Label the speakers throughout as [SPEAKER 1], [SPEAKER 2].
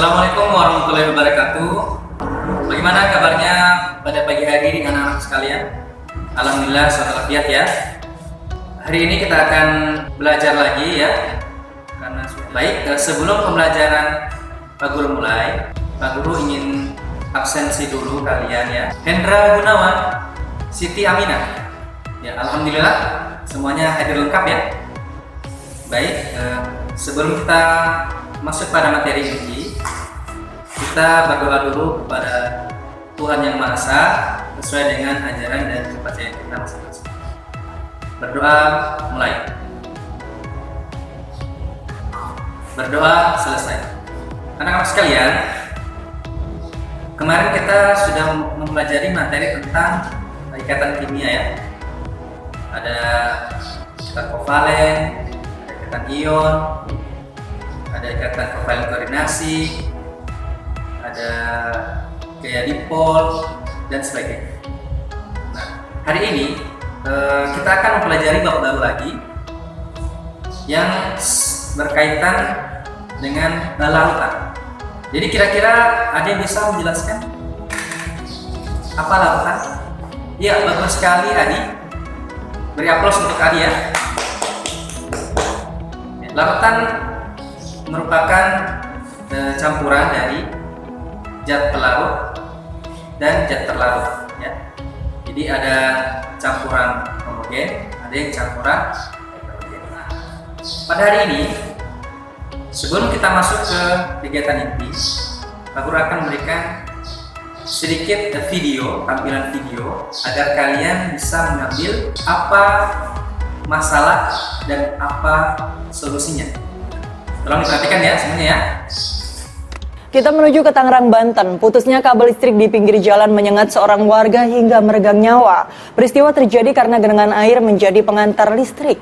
[SPEAKER 1] Assalamualaikum warahmatullahi wabarakatuh. Bagaimana kabarnya pada pagi hari ini anak-anak sekalian? Alhamdulillah sehat walafiat ya. Hari ini kita akan belajar lagi ya. Karena baik, sebelum pembelajaran Pak Guru mulai, Pak Guru ingin absensi dulu kalian ya. Hendra Gunawan, Siti Aminah. Ya, alhamdulillah semuanya hadir lengkap ya. Baik, sebelum kita masuk pada materi inti, kita berdoa dulu kepada Tuhan Yang Maha Esa sesuai dengan ajaran dan kepercayaan kita masing-masing. Berdoa mulai. Berdoa selesai. Anak-anak sekalian, kemarin kita sudah mempelajari materi tentang ikatan kimia ya. Ada ikatan kovalen, ada ikatan ion, ada ikatan kovalen koordinasi, ada gaya dipol, dan sebagainya. Nah, hari ini kita akan mempelajari bab baru lagi yang berkaitan dengan larutan. Jadi kira-kira ada yang bisa menjelaskan apa larutan? Ya, bagus sekali Adi. Beri aplaus untuk Adi ya. Larutan merupakan campuran dari zat pelarut dan zat terlarut ya. Jadi ada campuran homogen, ada yang campuran heterogen. Pada hari ini, sebelum kita masuk ke kegiatan inti, Pak Guru akan memberikan sedikit video, tampilan video agar kalian bisa mengambil apa masalah dan apa solusinya. Tolong diperhatikan ya semuanya ya.
[SPEAKER 2] Kita menuju ke Tangerang, Banten. Putusnya kabel listrik di pinggir jalan menyengat seorang warga hingga meregang nyawa. Peristiwa terjadi karena genangan air menjadi pengantar listrik.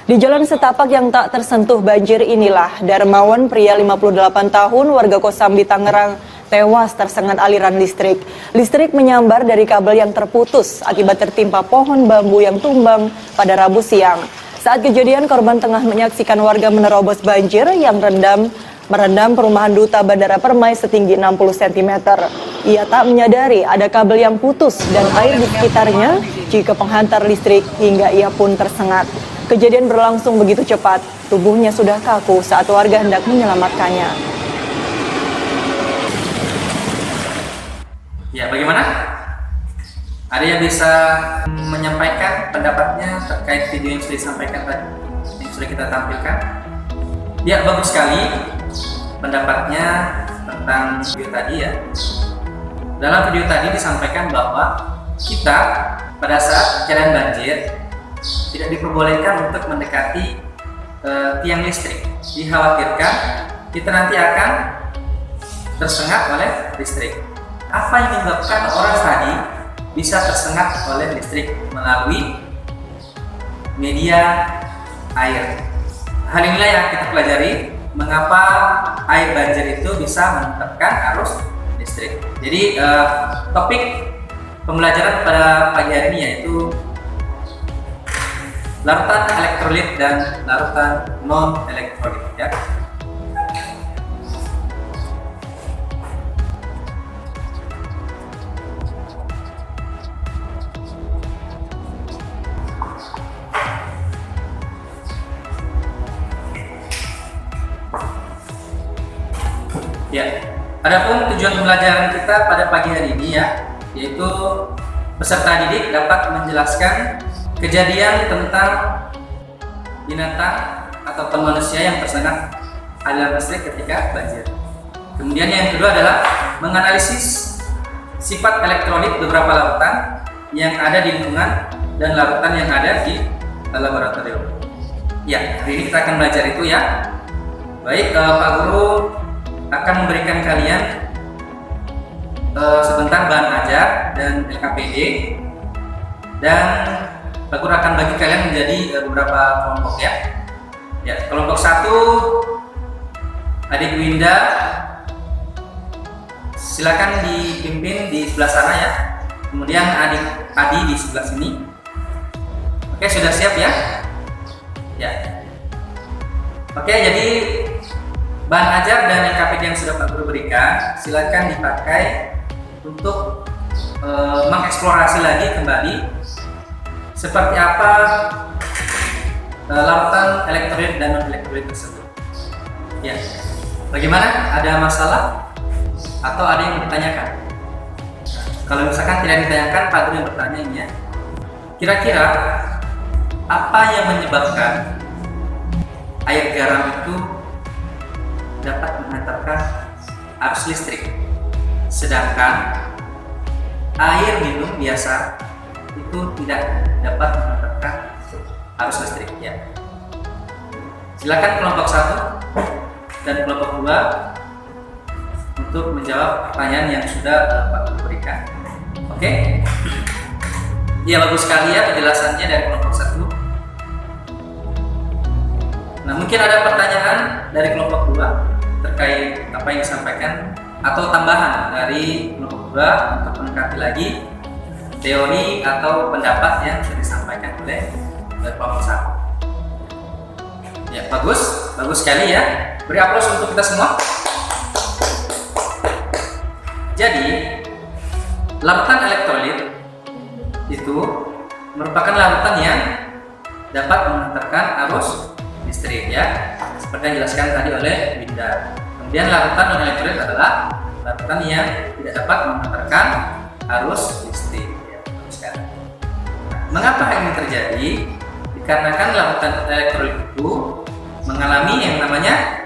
[SPEAKER 2] Di jalan setapak yang tak tersentuh banjir inilah Darmawan, pria 58 tahun, warga Kosambi, Tangerang, tewas tersengat aliran listrik. Listrik menyambar dari kabel yang terputus akibat tertimpa pohon bambu yang tumbang pada Rabu siang. Saat kejadian, korban tengah menyaksikan warga menerobos banjir yang merendam perumahan Duta Bandara Permai setinggi 60 cm. Ia tak menyadari ada kabel yang putus dan air di sekitarnya jika penghantar listrik hingga ia pun tersengat. Kejadian berlangsung begitu cepat, tubuhnya sudah kaku saat warga hendak menyelamatkannya.
[SPEAKER 1] Ya, bagaimana? Ada yang bisa menyampaikan pendapatnya terkait video yang sudah disampaikan tadi, yang sudah kita tampilkan? Ya, bagus sekali pendapatnya tentang video tadi ya. Dalam video tadi disampaikan bahwa kita pada saat kejadian banjir tidak diperbolehkan untuk mendekati tiang listrik. Dikhawatirkan kita nanti akan tersengat oleh listrik. Apa yang menyebabkan orang tadi bisa tersengat oleh listrik? Melalui media air. Hal inilah yang kita pelajari, mengapa air banjir itu bisa menyebabkan arus listrik. Jadi topik pembelajaran pada pagi hari ini yaitu larutan elektrolit dan larutan non elektrolit ya. Ya, adapun tujuan pembelajaran kita pada pagi hari ini ya, yaitu peserta didik dapat menjelaskan kejadian tentang binatang ataupun manusia yang tersengat aliran listrik ketika banjir. Kemudian yang kedua adalah menganalisis sifat elektrolit beberapa larutan yang ada di lingkungan dan larutan yang ada di laboratorium. Ya, hari ini kita akan belajar itu ya. Baik, Pak Guru akan memberikan kalian sebentar bahan ajar dan LKPD, dan Pak Guru akan bagi kalian menjadi beberapa kelompok ya. Ya, kelompok 1 adik Winda, silakan dipimpin di sebelah sana ya. Kemudian adik Adi di sebelah sini. Oke, sudah siap ya? Ya. Oke, jadi bahan ajar dan NKPD yang sudah Pak Guru berikan silakan dipakai untuk mengeksplorasi lagi kembali seperti apa larutan elektrolit dan non elektrolit tersebut. Ya, bagaimana? Ada masalah atau ada yang ditanyakan? Kalau misalkan tidak ditanyakan, Pak Guru yang bertanya ini ya. Kira-kira apa yang menyebabkan air garam itu dapat menghantarkan arus listrik, sedangkan air minum biasa itu tidak dapat menghantarkan arus listrik ya. Silakan kelompok 1 dan kelompok 2 untuk menjawab pertanyaan yang sudah Pak Guru berikan. Oke? Ya, bagus sekali ya penjelasannya dari kelompok 1. Nah, mungkin ada pertanyaan dari kelompok 2 terkait apa yang disampaikan atau tambahan dari kelompok 2 untuk melengkapi lagi teori atau pendapat yang sudah disampaikan oleh kelompok 1. Ya, bagus sekali ya. Beri aplaus untuk kita semua. Jadi, larutan elektrolit itu merupakan larutan yang dapat menghantarkan arus listrik ya, seperti yang dijelaskan tadi oleh Winda. Kemudian larutan non elektrolit adalah larutan yang tidak dapat menghantarkan arus listrik ya, sekali. Mengapa ini terjadi? Dikarenakan larutan elektrolit itu mengalami yang namanya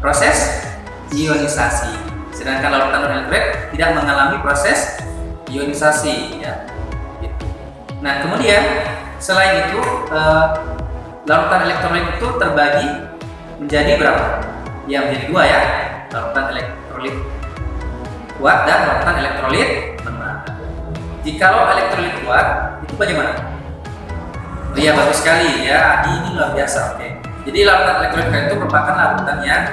[SPEAKER 1] proses ionisasi, sedangkan larutan non elektrolit tidak mengalami proses ionisasi ya. Gitu. Nah, kemudian selain itu larutan elektrolit itu terbagi menjadi berapa? Ya, menjadi 2 ya. Larutan elektrolit kuat dan larutan elektrolit lemah. Jikalau elektrolit kuat itu bagaimana? Oh iya, bagus sekali ya. Ini luar biasa. Oke. Jadi larutan elektrolit kuat itu merupakan larutan yang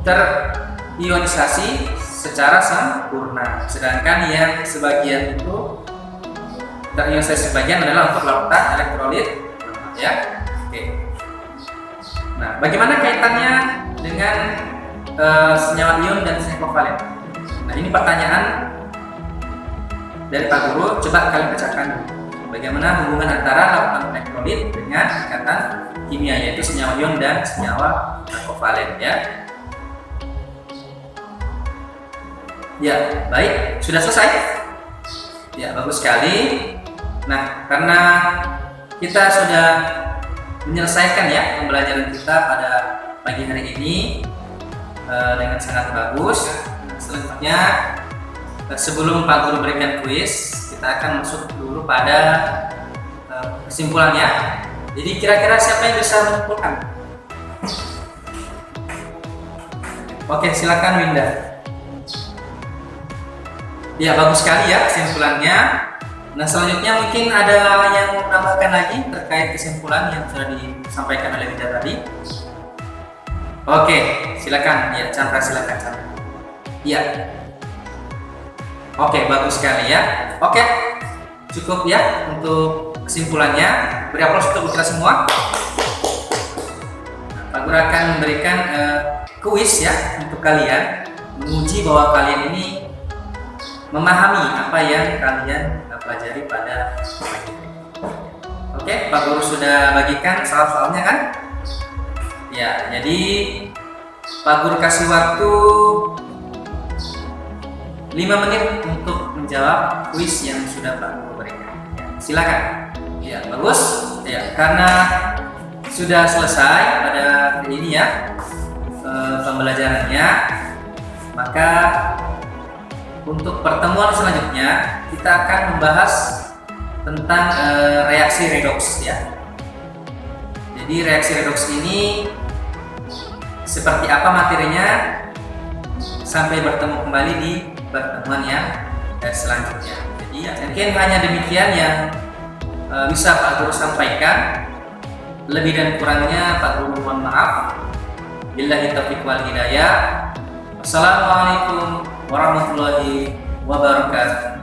[SPEAKER 1] terionisasi secara sempurna. Sedangkan yang sebagian itu terionisasi sebagian adalah untuk larutan elektrolit ya. Oke. Nah, bagaimana kaitannya dengan senyawa ion dan senyawa kovalen? Nah, ini pertanyaan dari Pak Guru. Coba kalian bacakan bagaimana hubungan antara larutan elektrolit dengan ikatan kimia, yaitu senyawa ion dan senyawa kovalen ya. Ya, baik, sudah selesai. Ya, bagus sekali. Nah, karena kita sudah menyelesaikan ya pembelajaran kita pada pagi hari ini dengan sangat bagus. Selanjutnya, sebelum Pak Guru berikan kuis, kita akan masuk dulu pada kesimpulannya. Jadi kira-kira siapa yang bisa menyimpulkan? Oke, silakan Winda. Ya, bagus sekali ya kesimpulannya. Nah, selanjutnya mungkin ada yang mau menambahkan lagi terkait kesimpulan yang sudah disampaikan oleh Winda tadi. Oke, silakan. Ya, Chandra, silakan Chandra. Ya. Oke, bagus sekali ya. Oke, cukup ya untuk kesimpulannya. Beri aplaus untuk kita semua. Pak Guru akan memberikan kuis ya untuk kalian, menguji bahwa kalian ini memahami apa yang kalian pelajari pada pagi ini. Oke, Pak Guru sudah bagikan soal-soalnya kan? Ya, jadi Pak Guru kasih waktu 5 menit untuk menjawab kuis yang sudah Pak Guru berikan. Ya, silakan. Ya, bagus. Ya, karena sudah selesai pada hari ini ya pembelajarannya, maka untuk pertemuan selanjutnya kita akan membahas tentang reaksi redoks ya. Jadi reaksi redoks ini seperti apa materinya, sampai bertemu kembali di pertemuan yang selanjutnya. Jadi mungkin hanya demikian yang bisa Pak Guru sampaikan. Lebih dan kurangnya Pak Guru mohon maaf. Billahi taufiq wal hidayah. Wassalamualaikum warahmatullahi wabarakatuh.